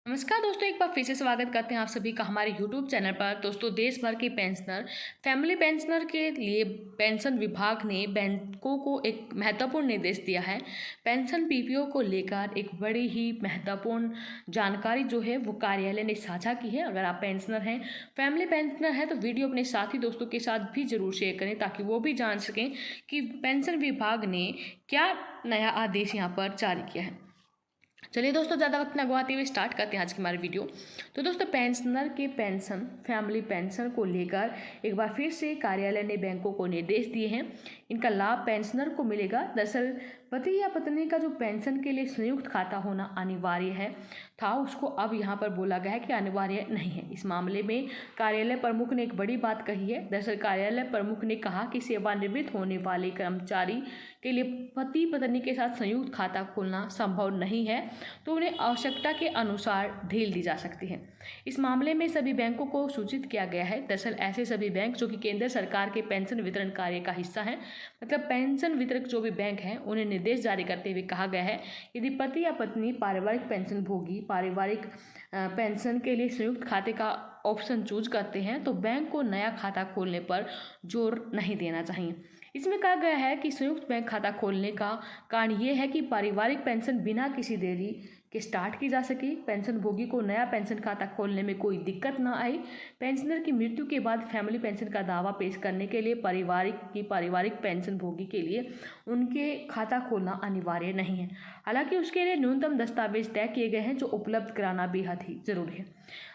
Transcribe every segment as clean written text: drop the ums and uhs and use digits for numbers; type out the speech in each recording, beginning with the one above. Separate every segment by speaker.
Speaker 1: नमस्कार दोस्तों, एक बार फिर से स्वागत करते हैं आप सभी का हमारे YouTube चैनल पर। दोस्तों, देश भर के पेंशनर फैमिली पेंशनर के लिए पेंशन विभाग ने बैंकों को एक महत्वपूर्ण निर्देश दिया है। पेंशन पीपीओ को लेकर एक बड़ी ही महत्वपूर्ण जानकारी जो है वो कार्यालय ने साझा की है। अगर आप पेंशनर हैं, फैमिली पेंशनर हैं, तो वीडियो अपने साथी दोस्तों के साथ भी ज़रूर शेयर करें ताकि वो भी जान सकें कि पेंशन विभाग ने क्या नया आदेश यहाँ पर जारी किया है। चलिए दोस्तों, ज़्यादा वक्त न गवाते हुए स्टार्ट करते हैं आज की हमारी वीडियो। तो दोस्तों, पेंशनर के पेंशन फैमिली पेंशन को लेकर एक बार फिर से कार्यालय ने बैंकों को निर्देश दिए हैं। इनका लाभ पेंशनर को मिलेगा। दरअसल पति या पत्नी का जो पेंशन के लिए संयुक्त खाता होना अनिवार्य है था, उसको अब यहाँ पर बोला गया है कि अनिवार्य नहीं है। इस मामले में कार्यालय प्रमुख ने एक बड़ी बात कही है। दरअसल कार्यालय प्रमुख ने कहा कि सेवानिवृत्त होने वाले कर्मचारी के लिए पति पत्नी के साथ संयुक्त खाता खोलना संभव नहीं है, तो उन्हें आवश्यकता के अनुसार ढील दी जा सकती है। इस मामले में सभी बैंकों को सूचित किया गया है। दरअसल ऐसे सभी बैंक जो कि केंद्र सरकार के पेंशन वितरण कार्य का हिस्सा है, मतलब पेंशन वितरक जो भी बैंक हैं, उन्हें निर्देश जारी करते हुए कहा गया है, यदि पति या पत्नी पारिवारिक पेंशन भोगी पारिवारिक पेंशन के लिए संयुक्त खाते का ऑप्शन चूज करते हैं तो बैंक को नया खाता खोलने पर जोर नहीं देना चाहिए। इसमें कहा गया है कि संयुक्त बैंक खाता खोलने का कारण ये है कि पारिवारिक पेंशन बिना किसी देरी के स्टार्ट की जा सके, पेंशन भोगी को नया पेंशन खाता खोलने में कोई दिक्कत ना आई। पेंशनर की मृत्यु के बाद फैमिली पेंशन का दावा पेश करने के लिए पारिवारिक पेंशन भोगी के लिए उनके खाता खोलना अनिवार्य नहीं है। हालांकि उसके लिए न्यूनतम दस्तावेज तय किए गए हैं जो उपलब्ध कराना बेहद ही जरूरी है।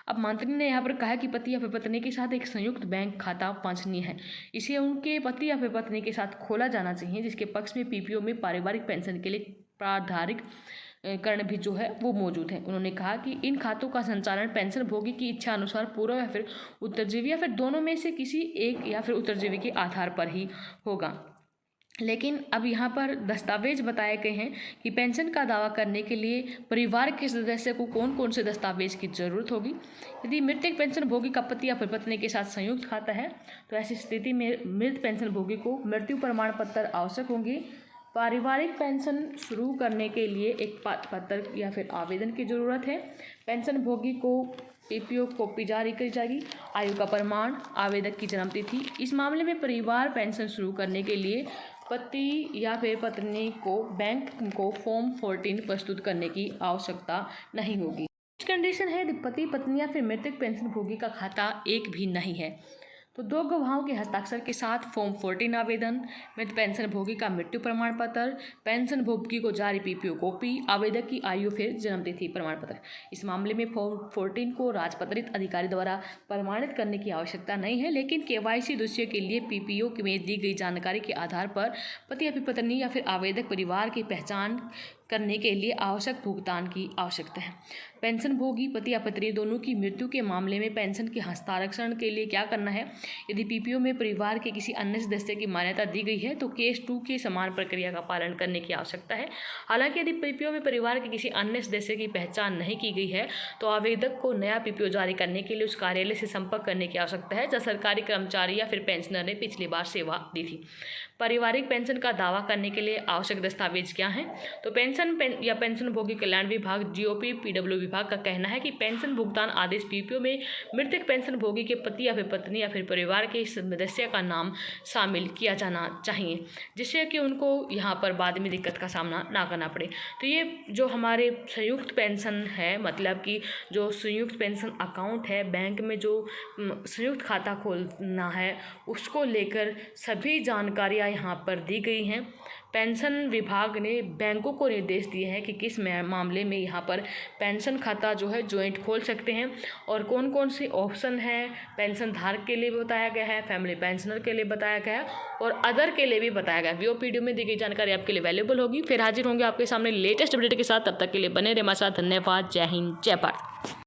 Speaker 1: अब मंत्री ने यहाँ पर कहा कि पति या फिर पत्नी के साथ एक संयुक्त बैंक खाता वांछनीय है, इसे उनके पति या फिर पत्नी के साथ खोला जाना चाहिए, जिसके पक्ष में पीपीओ में पारिवारिक पेंशन के लिए प्रावधानिक करण भी जो है वो मौजूद है। उन्होंने कहा कि इन खातों का संचालन पेंशन भोगी की इच्छा अनुसार पूर्व या फिर उत्तरजीवी या फिर दोनों में से किसी एक या फिर उत्तरजीवी के आधार पर ही होगा। लेकिन अब यहाँ पर दस्तावेज बताए गए हैं कि पेंशन का दावा करने के लिए परिवार के सदस्य को कौन कौन से दस्तावेज की ज़रूरत होगी। यदि मृतक पेंशन भोगी का पति या फिर पत्नी के साथ संयुक्त खाता है तो ऐसी स्थिति में मृत पेंशन भोगी को मृत्यु प्रमाण पत्र आवश्यक होंगे। पारिवारिक पेंशन शुरू करने के लिए एक पत्र या फिर आवेदन की ज़रूरत है। पेंशन भोगी को पीपीओ कॉपी जारी की जाएगी। आयु का प्रमाण, आवेदक की जन्मतिथि। इस मामले में परिवार पेंशन शुरू करने के लिए पति या फिर पत्नी को बैंक को फॉर्म 14 प्रस्तुत करने की आवश्यकता नहीं होगी। कंडीशन है यदि पति पत्नी या फिर मृतक पेंशन भोगी का खाता एक भी नहीं है तो 2 गवाहों के हस्ताक्षर के साथ फॉर्म 14 आवेदन, मृत पेंशन भोगी का मृत्यु प्रमाण पत्र, पेंशन भोगी को जारी पीपीओ कॉपी, आवेदक की आयु फिर जन्मतिथि प्रमाण पत्र। इस मामले में फॉर्म 14 को राजपत्रित अधिकारी द्वारा प्रमाणित करने की आवश्यकता नहीं है, लेकिन केवाईसी दृश्य के लिए पीपीओ में दी गई जानकारी के आधार पर पति या फिर पत्नी या फिर आवेदक परिवार की पहचान करने के लिए आवश्यक भुगतान की आवश्यकता है। पेंशन भोगी पति या पत्नी दोनों की मृत्यु के मामले में पेंशन के हस्तांतरण के लिए क्या करना है। यदि पीपीओ में परिवार के किसी अन्य सदस्य की मान्यता दी गई है तो केस 2 के समान प्रक्रिया का पालन करने की आवश्यकता है। हालांकि यदि पीपीओ में परिवार के किसी अन्य सदस्य की पहचान नहीं की गई है तो आवेदक को नया पीपीओ जारी करने के लिए उस कार्यालय से संपर्क करने की आवश्यकता है जहाँ सरकारी कर्मचारी या फिर पेंशनर ने पिछली बार सेवा दी थी। पारिवारिक पेंशन का दावा करने के लिए आवश्यक दस्तावेज क्या हैं? तो या पेंशन भोगी कल्याण विभाग जीओपी पीडब्ल्यू विभाग का कहना है कि पेंशन भुगतान आदेश पीपीओ में मृतक पेंशन भोगी के पति या फिर पत्नी या फिर परिवार के सदस्य का नाम शामिल किया जाना चाहिए, जिससे कि उनको यहाँ पर बाद में दिक्कत का सामना ना करना पड़े। तो ये जो हमारे संयुक्त पेंशन है, मतलब कि जो संयुक्त पेंशन अकाउंट है, बैंक में जो संयुक्त खाता खोलना है, उसको लेकर सभी जानकारियाँ यहाँ पर दी गई हैं। पेंशन विभाग ने बैंकों को निर्देश दिए हैं कि किस मामले में यहाँ पर पेंशन खाता जो है जॉइंट खोल सकते हैं और कौन कौन से ऑप्शन हैं। पेंशन धारक के लिए भी बताया गया है, फैमिली पेंशनर के लिए बताया गया है और अदर के लिए भी बताया गया है। वीडियो में दी गई जानकारी आपके लिए वैल्यूबल होगी। फिर हाजिर होंगे आपके सामने लेटेस्ट अपडेट के साथ। तब तक के लिए बने रहे हमारे साथ। धन्यवाद। जय हिंद, जय भारत।